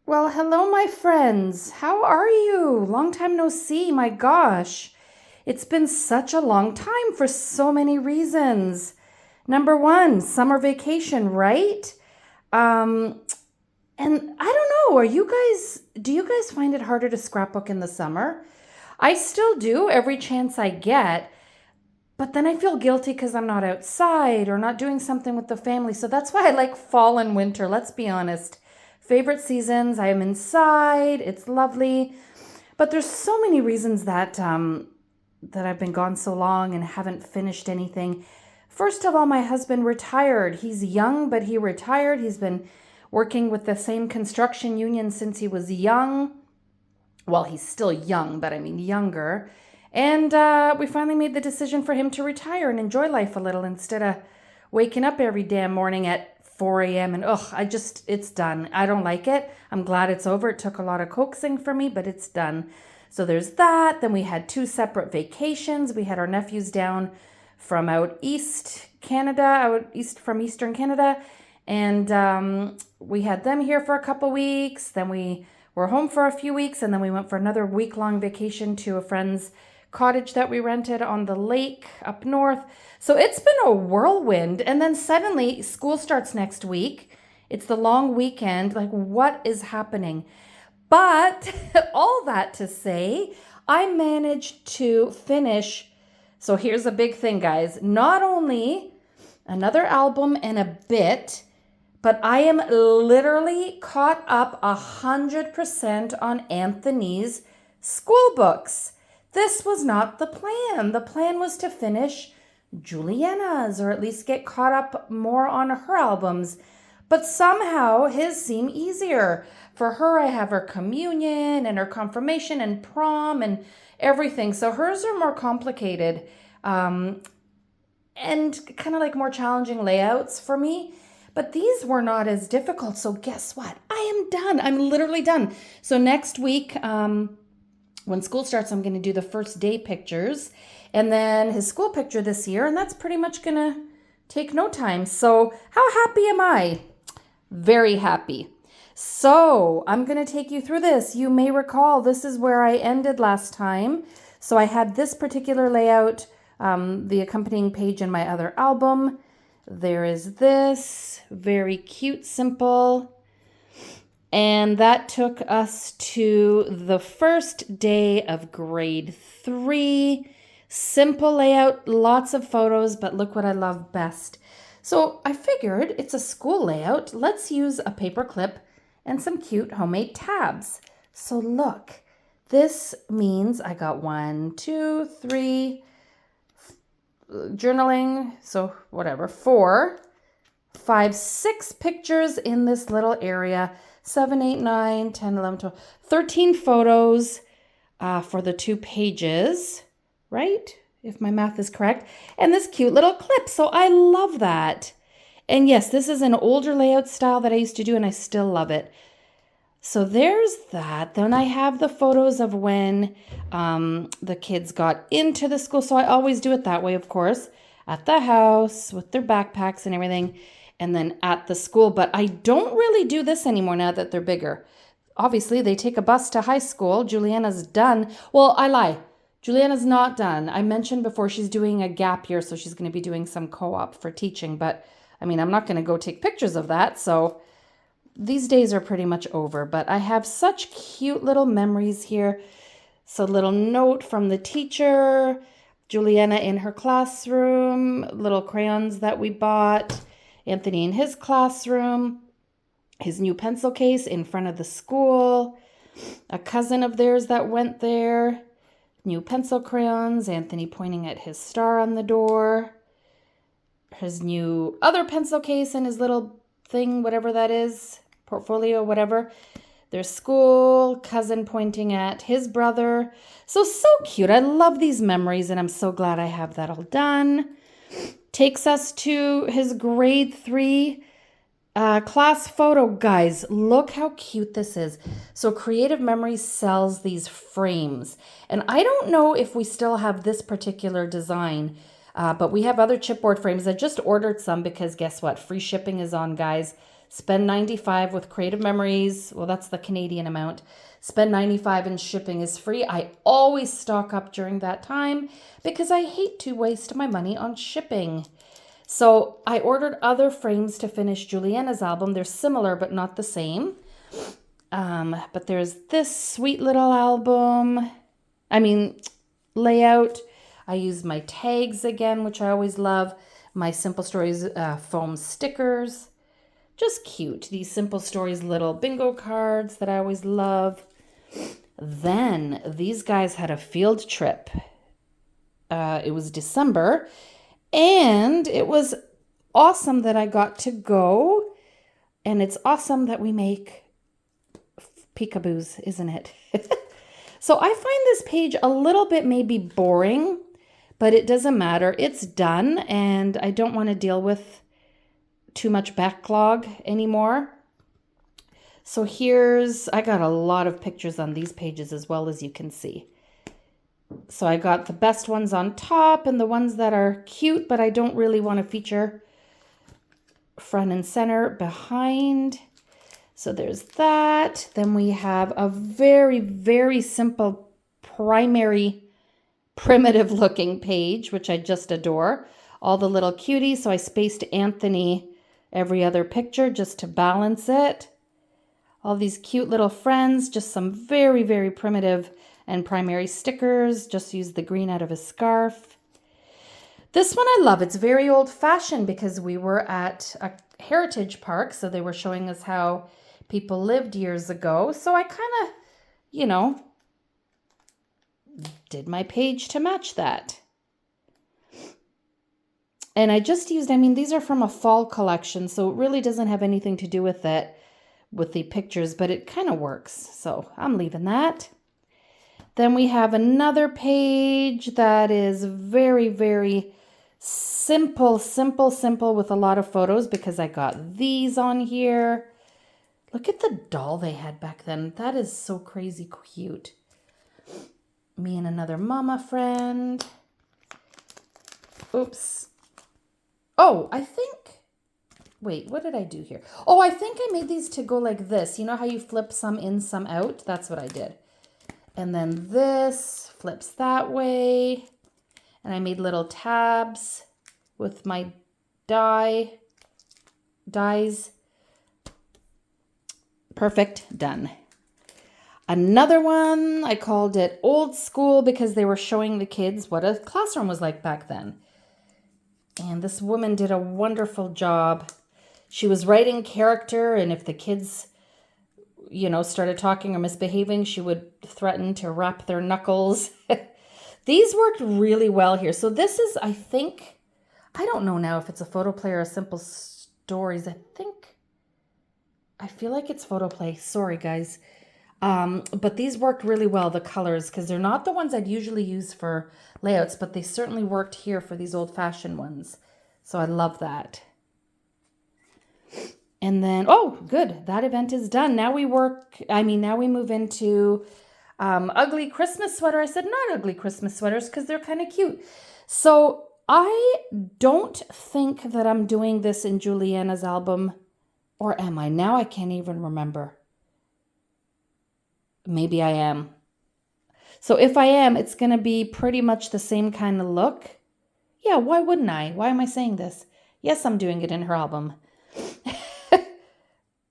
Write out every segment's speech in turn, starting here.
Well, hello, my friends. How are you? Long time no see. My gosh. It's been such a long time for so many reasons. Number one, summer vacation, right? Um, and I don't know, do you guys find it harder to scrapbook in the summer? I still do every chance I get, but then I feel guilty because I'm not outside or not doing something with the family. So that's why I like fall and winter, let's be honest. Favorite seasons, I am inside, it's lovely. But there's so many reasons that I've been gone so long and haven't finished anything. First of all, my husband retired. He's young, but he retired. He's been working with the same construction union since he was young. Well, he's still young, but I mean younger. And we finally made the decision for him to retire and enjoy life a little instead of waking up every damn morning at 4 a.m. and it's done. I don't like it. I'm glad it's over. It took a lot of coaxing for me, but it's done. So there's that. Then we had two separate vacations. We had our nephews down from out east Canada, out east from Eastern Canada. And we had them here for a couple weeks. Then we were home for a few weeks, and then we went for another week-long vacation to a friend's cottage that we rented on the lake up north. So it's been a whirlwind. And then suddenly school starts next week. It's the long weekend. Like, what is happening? But all that to say, I managed to finish. So here's a big thing, guys. Not only another album and a bit, but I am literally caught up 100% on Anthony's school books. This was not the plan. The plan was to finish Juliana's, or at least get caught up more on her albums. But somehow his seem easier. For her, I have her communion and her confirmation and prom and everything. So hers are more complicated and kind of like more challenging layouts for me. But these were not as difficult. So guess what? I am done. I'm literally done. So next week, when school starts, I'm going to do the first day pictures and then his school picture this year. And that's pretty much going to take no time. So how happy am I? Very happy. So I'm going to take you through this. You may recall this is where I ended last time. So I had this particular layout, the accompanying page in my other album. There is this, very cute, simple. And that took us to the first day of grade 3. Simple layout, lots of photos, but look what I love best. So I figured it's a school layout. Let's use a paper clip and some cute homemade tabs. So look, this means I got 1, 2, 3, journaling, so whatever, 4, 5, 6 pictures in this little area, 7, 8, 9, 10, 11, 12, 13 photos for the 2 pages, right? If my math is correct, and this cute little clip. So I love that. And yes, this is an older layout style that I used to do, and I still love it. So there's that. Then I have the photos of when the kids got into the school. So I always do it that way, of course, at the house with their backpacks and everything, and then at the school. But I don't really do this anymore now that they're bigger. Obviously, they take a bus to high school. Juliana's done. Well, I lie. Juliana's not done. I mentioned before she's doing a gap year, so she's going to be doing some co-op for teaching. But, I mean, I'm not going to go take pictures of that, so these days are pretty much over. But I have such cute little memories here. So little note from the teacher, Juliana in her classroom, little crayons that we bought, Anthony in his classroom, his new pencil case in front of the school, a cousin of theirs that went there, new pencil crayons, Anthony pointing at his star on the door, his new other pencil case and his little thing, whatever that is, portfolio, whatever. Their school, cousin pointing at his brother. So cute. I love these memories, and I'm so glad I have that all done. Takes us to his grade 3 class photo. Guys, look how cute this is. So Creative Memories sells these frames. And I don't know if we still have this particular design, but we have other chipboard frames. I just ordered some because guess what? Free shipping is on, guys. Spend $95 with Creative Memories. Well, that's the Canadian amount. Spend $95 and shipping is free. I always stock up during that time because I hate to waste my money on shipping. So I ordered other frames to finish Juliana's album. They're similar, but not the same. But there's this sweet little layout. I used my tags again, which I always love. My Simple Stories foam stickers. Just cute. These Simple Stories little bingo cards that I always love. Then these guys had a field trip. It was December. And it was awesome that I got to go. And it's awesome that we make peekaboos, isn't it? So I find this page a little bit maybe boring, but it doesn't matter. It's done, and I don't want to deal with too much backlog anymore. So I got a lot of pictures on these pages as well, as you can see. So I got the best ones on top and the ones that are cute, but I don't really want to feature front and center behind. So there's that. Then we have a very, very simple primary primitive looking page, which I just adore. All the little cuties. So I spaced Anthony every other picture just to balance it. All these cute little friends, just some very, very primitive and primary stickers. Just use the green out of a scarf. This one I love. It's very old-fashioned because we were at a heritage park, so they were showing us how people lived years ago. So I kind of, did my page to match that. And I just used, these are from a fall collection, so it really doesn't have anything to do with it, with the pictures, but it kind of works. So I'm leaving that. Then we have another page that is very, very simple with a lot of photos because I got these on here. Look at the doll they had back then. That is so crazy cute. Me and another mama friend. Oops. Oh, wait, what did I do here? Oh, I think I made these to go like this. You know how you flip some in, some out? That's what I did. And then this flips that way. And I made little tabs with my dies. Perfect, done. Another one, I called it Old School because they were showing the kids what a classroom was like back then. And this woman did a wonderful job. She was writing character, and if the kids, started talking or misbehaving, she would threaten to wrap their knuckles. These worked really well here. So this is, I don't know now if it's a photo play or a Simple Stories. I feel like it's photo play. Sorry, guys. But these worked really well, the colors, because they're not the ones I'd usually use for layouts, but they certainly worked here for these old-fashioned ones. So I love that. And then, oh, good. That event is done. Now we move into ugly Christmas sweater. I said not ugly Christmas sweaters because they're kind of cute. So I don't think that I'm doing this in Juliana's album, or am I? Now I can't even remember. Maybe I am. So if I am, it's going to be pretty much the same kind of look. Yeah, why wouldn't I? Why am I saying this? Yes, I'm doing it in her album.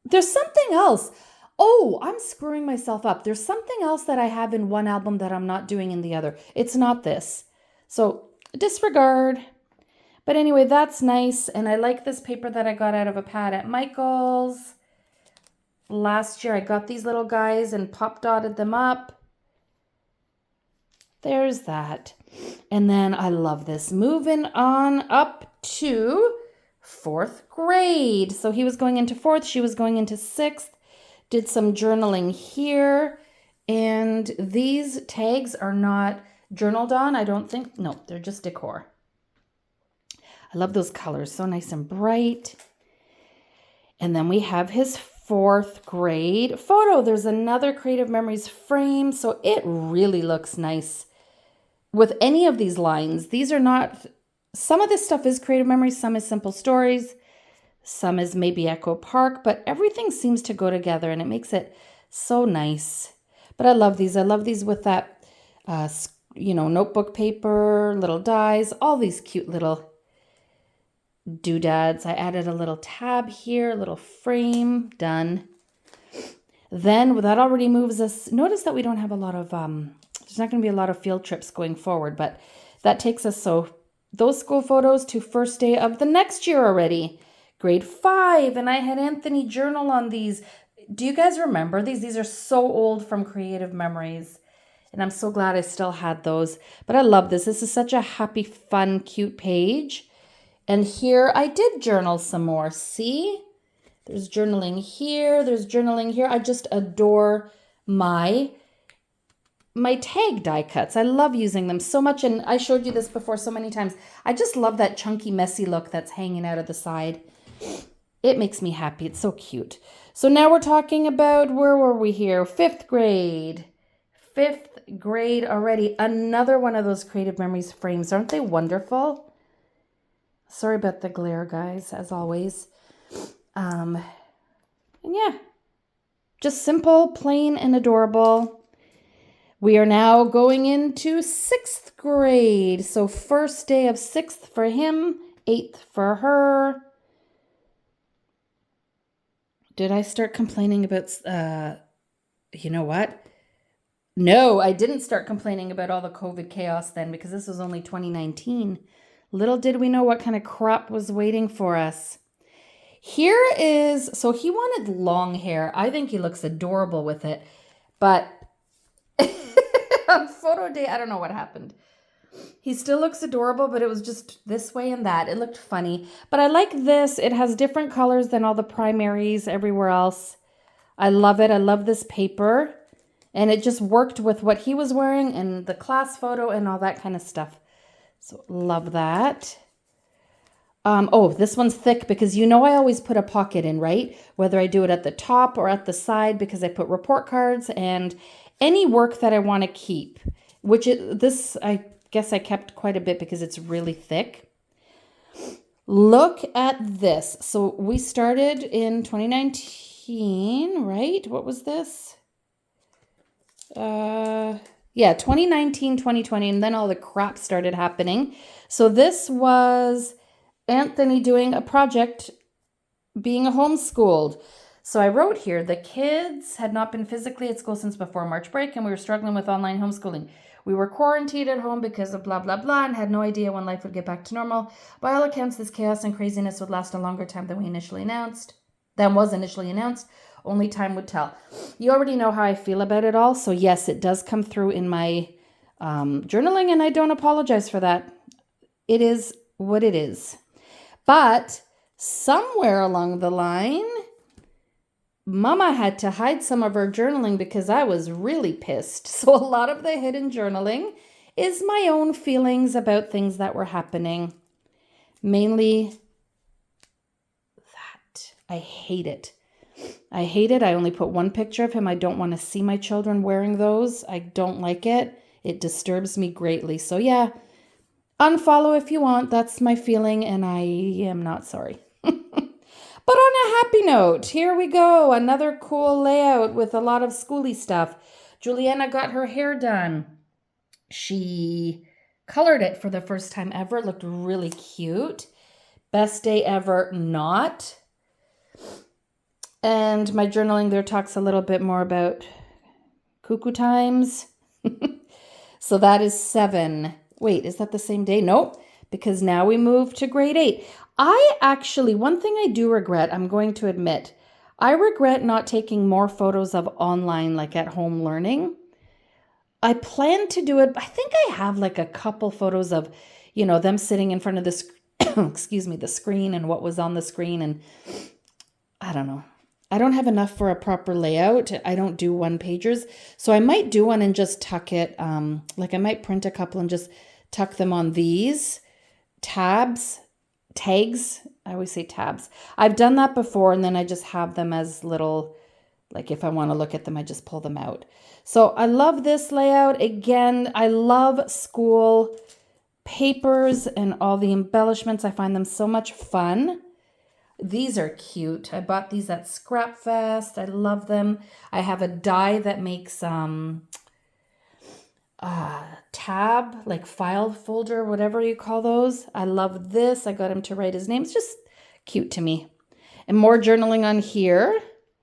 There's something else. Oh, I'm screwing myself up. There's something else that I have in one album that I'm not doing in the other. It's not this. So disregard. But anyway, that's nice. And I like this paper that I got out of a pad at Michael's. Last year, I got these little guys and pop dotted them up. There's that. And then I love this. Moving on up to 4th grade. So he was going into 4th. She was going into 6th. Did some journaling here. And these tags are not journaled on, I don't think. No, they're just decor. I love those colors. So nice and bright. And then we have his 4th grade photo. There's another Creative Memories frame. So it really looks nice with any of these lines. These are not, some of this stuff is Creative Memories, some is Simple Stories. Some is maybe Echo Park, but everything seems to go together and it makes it so nice. But I love these. I love these with that, notebook paper, little dies, all these cute little doodads. I added a little tab here, a little frame, done. Then that already moves us. Notice that we don't have a lot of, there's not going to be a lot of field trips going forward, but that takes us, so those school photos to first day of the next year already. Grade 5, and I had Anthony journal on these. Do you guys remember these? These are so old from Creative Memories, and I'm so glad I still had those. But I love this. This is such a happy, fun, cute page. And here I did journal some more. See? There's journaling here. There's journaling here. I just adore my tag die cuts. I love using them so much, and I showed you this before so many times. I just love that chunky, messy look that's hanging out of the side. It makes me happy. It's so cute. So now we're talking about, where were we here? 5th grade. 5th grade already. Another one of those Creative Memories frames. Aren't they wonderful? Sorry about the glare, guys, as always. And yeah, just simple, plain, and adorable. We are now going into 6th grade. So first day of 6th for him, 8th for her. Did I start complaining about, you know what? No, I didn't start complaining about all the COVID chaos then, because this was only 2019. Little did we know what kind of crap was waiting for us. Here is, so he wanted long hair. I think he looks adorable with it. But on photo day, I don't know what happened. He still looks adorable, but it was just this way and that. It looked funny. But I like this. It has different colors than all the primaries everywhere else. I love it. I love this paper. And it just worked with what he was wearing and the class photo and all that kind of stuff. So love that. Oh, this one's thick because I always put a pocket in, right? Whether I do it at the top or at the side, because I put report cards and any work that I want to keep, I guess I kept quite a bit because it's really thick. Look at this. So we started in 2019, right? What was this? 2019, 2020, and then all the crap started happening. So this was Anthony doing a project being homeschooled. So I wrote here, the kids had not been physically at school since before March break, and we were struggling with online homeschooling. We were quarantined at home because of blah, blah, blah, and had no idea when life would get back to normal. By all accounts, this chaos and craziness would last a longer time than was initially announced. Only time would tell. You already know how I feel about it all. So yes, it does come through in my journaling, and I don't apologize for that. It is what it is. But somewhere along the line, Mama had to hide some of her journaling because I was really pissed. So a lot of the hidden journaling is my own feelings about things that were happening. Mainly that. I hate it. I hate it. I only put one picture of him. I don't want to see my children wearing those. I don't like it. It disturbs me greatly. So yeah, unfollow if you want. That's my feeling, and I am not sorry. But on a happy note, here we go. Another cool layout with a lot of schooly stuff. Juliana got her hair done. She colored it for the first time ever. It looked really cute. Best day ever, not. And my journaling there talks a little bit more about cuckoo times. So that is 7. Wait, is that the same day? Nope, because now we move to grade 8. One thing I do regret, I'm going to admit, I regret not taking more photos of online, like at home learning. I plan to do it. I think I have like a couple photos of, them sitting in front of the the screen and what was on the screen. And I don't know. I don't have enough for a proper layout. I don't do one-pagers. So I might do one and just tuck it. I might print a couple and just tuck them on these tags. I always say tabs. I've done that before, and then I just have them as little, like if I want to look at them, I just pull them out. So I love this layout. Again, I love school papers and all the embellishments. I find them so much fun. These are cute. I bought these at Scrap Fest. I love them. I have a die that makes tab, like file folder, whatever you call those. I love this. I got him to write his name. It's just cute to me. And more journaling on here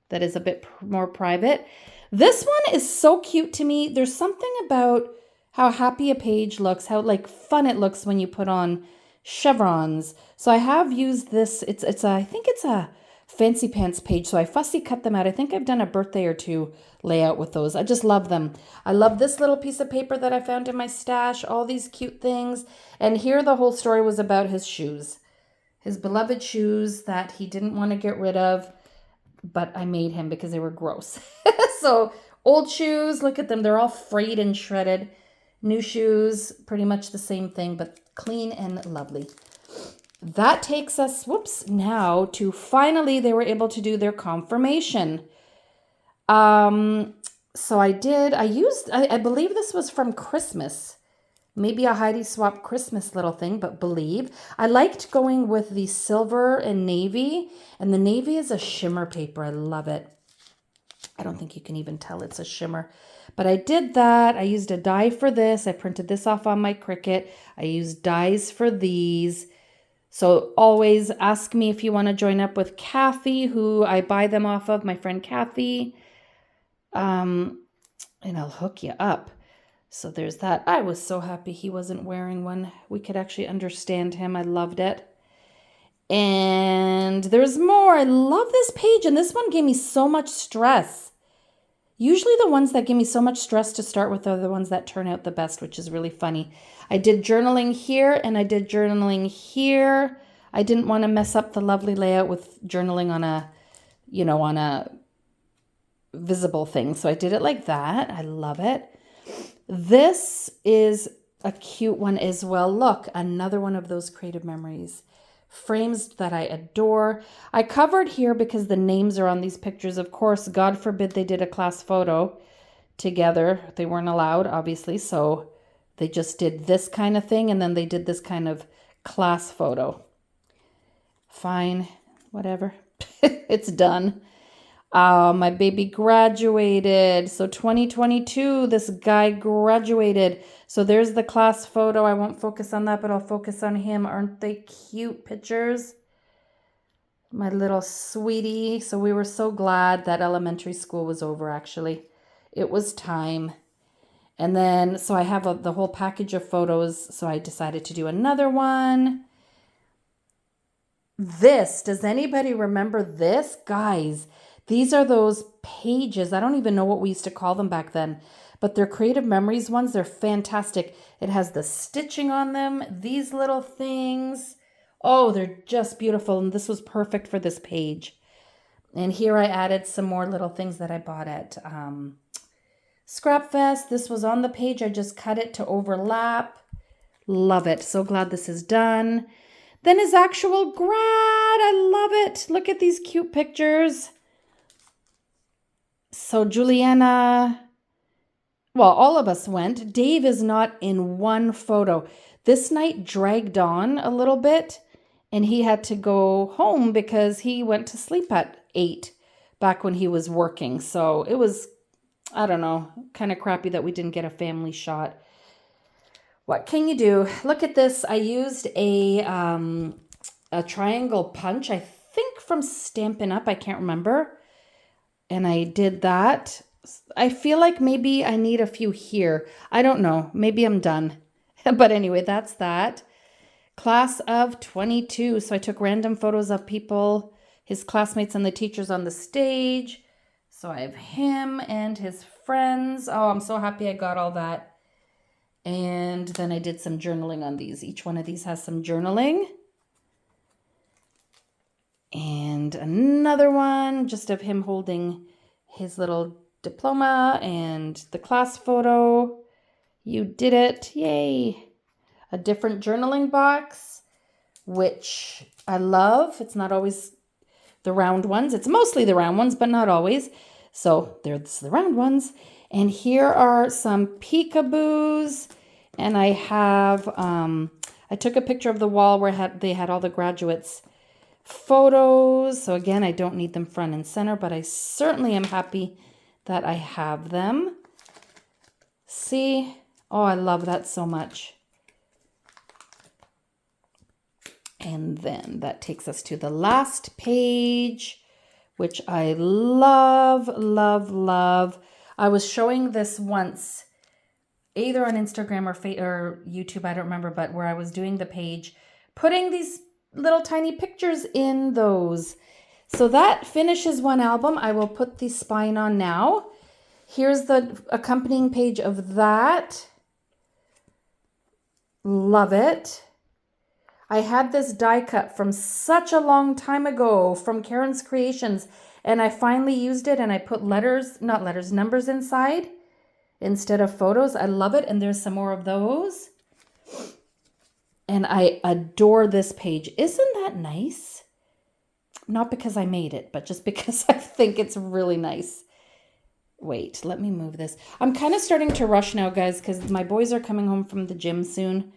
that is a bit more private. This one is so cute to me. There's something about how happy a page looks, how like fun it looks when you put on chevrons. So I have used this. I think it's a fancy pants page. So I fussy cut them out. I think I've done a birthday or two layout with those. I just love them. I love this little piece of paper that I found in my stash, all these cute things. And here the whole story was about his shoes, his beloved shoes that he didn't want to get rid of, but I made him because they were gross. So old shoes, look at them. They're all frayed and shredded. New shoes, pretty much the same thing, but clean and lovely. That takes us, now to finally they were able to do their confirmation. So I believe this was from Christmas. Maybe a Heidi Swap Christmas little thing, but believe. I liked going with the silver and navy, and the navy is a shimmer paper. I love it. I don't think you can even tell it's a shimmer. But I did that. I used a die for this. I printed this off on my Cricut. I used dies for these. So always ask me if you want to join up with Kathy, who I buy them off of, my friend Kathy. And I'll hook you up. So there's that. I was so happy he wasn't wearing one. We could actually understand him. I loved it. And there's more. I love this page. And this one gave me so much stress. Usually the ones that give me so much stress to start with are the ones that turn out the best, which is really funny. I did journaling here and I did journaling here. I didn't want to mess up the lovely layout with journaling on a visible thing. So I did it like that. I love it. This is a cute one as well. Look, another one of those creative memories. Frames that I adore. I covered here because the names are on these pictures. Of course, God forbid they did a class photo together. They weren't allowed, obviously. So they just did this kind of thing. And then they did this kind of class photo. Fine, whatever. It's done. My baby graduated. So 2022, this guy graduated. So there's the class photo. I won't focus on that, but I'll focus on him. Aren't they cute pictures? My little sweetie. So we were so glad that elementary school was over, actually. It was time. And then, so I have the whole package of photos. So I decided to do another one. Does anybody remember this? Guys, these are those pages. I don't even know what we used to call them back then, but they're creative memories ones. They're fantastic. It has the stitching on them, these little things. Oh, they're just beautiful. And this was perfect for this page. And here I added some more little things that I bought at Scrap Fest. This was on the page. I just cut it to overlap. Love it. So glad this is done. Then his actual grad. I love it. Look at these cute pictures. So Juliana, well, all of us went. Dave is not in one photo. This night dragged on a little bit and he had to go home because he went to sleep at 8 back when he was working. So it was, I don't know, kind of crappy that we didn't get a family shot. What can you do? Look at this. I used a triangle punch, I think from Stampin' Up. I can't remember. And I did that. I feel like maybe I need a few here. I don't know. Maybe I'm done. But anyway, that's that. Class of 22. So I took random photos of people, his classmates and the teachers on the stage. So I have him and his friends. Oh, I'm so happy I got all that. And then I did some journaling on these. Each one of these has some journaling. And another one just of him holding his little diploma and the class photo. You did it. Yay. A different journaling box, which I love. It's not always the round ones. It's mostly the round ones, but not always. So there's the round ones. And here are some peekaboos. And I have, I took a picture of the wall where they had all the graduates' photos. So again, I don't need them front and center, but I certainly am happy that I have them. See? Oh, I love that so much. And then that takes us to the last page, which I love, love, love. I was showing this once, either on Instagram or YouTube, I don't remember, but where I was doing the page, putting these little tiny pictures in those. So that finishes one album. I will put the spine on now. Here's the accompanying page of that. Love it. I had this die cut from such a long time ago from Karen's Creations, and I finally used it, and I put numbers inside instead of photos. I love it, and there's some more of those. And I adore this page. Isn't that nice? Not because I made it, but just because I think it's really nice. Wait, let me move this. I'm kind of starting to rush now, guys, because my boys are coming home from the gym soon,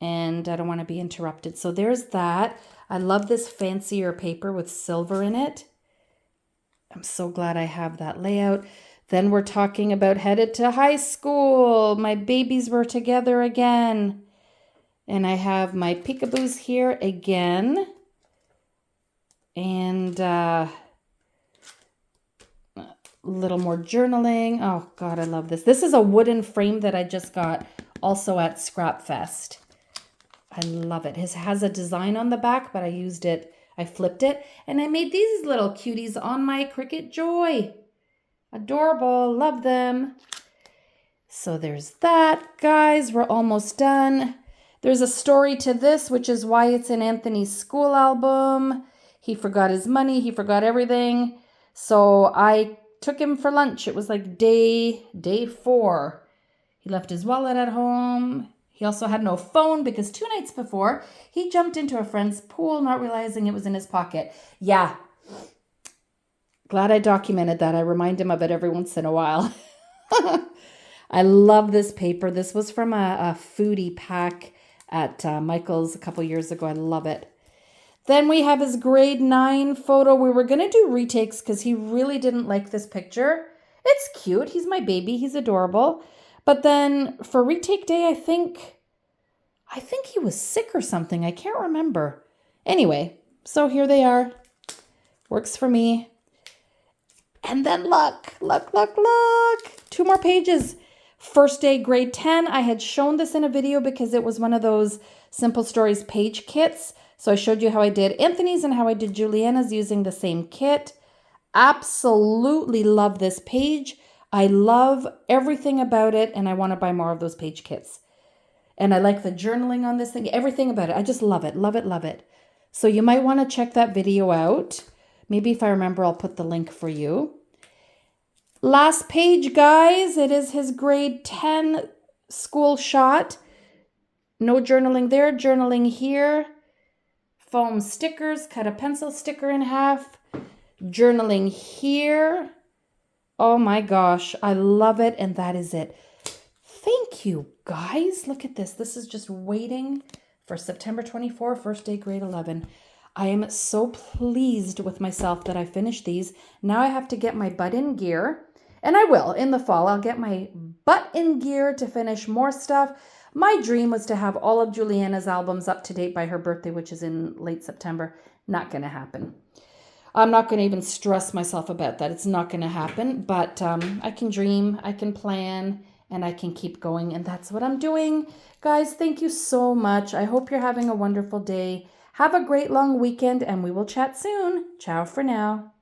and I don't want to be interrupted. So there's that. I love this fancier paper with silver in it. I'm so glad I have that layout. Then we're talking about headed to high school. My babies were together again. And I have my peekaboos here again. And a little more journaling. Oh, God, I love this. This is a wooden frame that I just got also at Scrap Fest. I love it. It has a design on the back, but I flipped it, and I made these little cuties on my Cricut Joy. Adorable. Love them. So there's that, guys. We're almost done. There's a story to this, which is why it's in Anthony's school album. He forgot his money. He forgot everything. So I took him for lunch. It was like day 4. He left his wallet at home. He also had no phone because 2 nights before, he jumped into a friend's pool, not realizing it was in his pocket. Yeah. Glad I documented that. I remind him of it every once in a while. I love this paper. This was from a foodie pack at Michael's a couple years ago. I love it. Then we have his grade 9 photo. We were going to do retakes because he really didn't like this picture. It's cute. He's my baby. He's adorable. But then for retake day, I think he was sick or something. I can't remember. Anyway, so here they are. Works for me. And then look. 2 more pages. First day, grade 10. I had shown this in a video because it was one of those Simple Stories page kits. So I showed you how I did Anthony's and how I did Juliana's using the same kit. Absolutely love this page. I love everything about it, and I want to buy more of those page kits. And I like the journaling on this thing, everything about it. I just love it, love it, love it. So you might want to check that video out. Maybe if I remember, I'll put the link for you. Last page, guys. It is his grade 10 school shot. No journaling there, journaling here. Foam stickers, cut a pencil sticker in half. Journaling here. Oh my gosh, I love it, and that is it. Thank you, guys. Look at this. This is just waiting for September 24, first day, grade 11. I am so pleased with myself that I finished these. Now I have to get my butt in gear, and I will in the fall. I'll get my butt in gear to finish more stuff. My dream was to have all of Juliana's albums up to date by her birthday, which is in late September. Not going to happen. I'm not going to even stress myself about that. It's not going to happen, but I can dream, I can plan, and I can keep going, and that's what I'm doing. Guys, thank you so much. I hope you're having a wonderful day. Have a great long weekend, and we will chat soon. Ciao for now.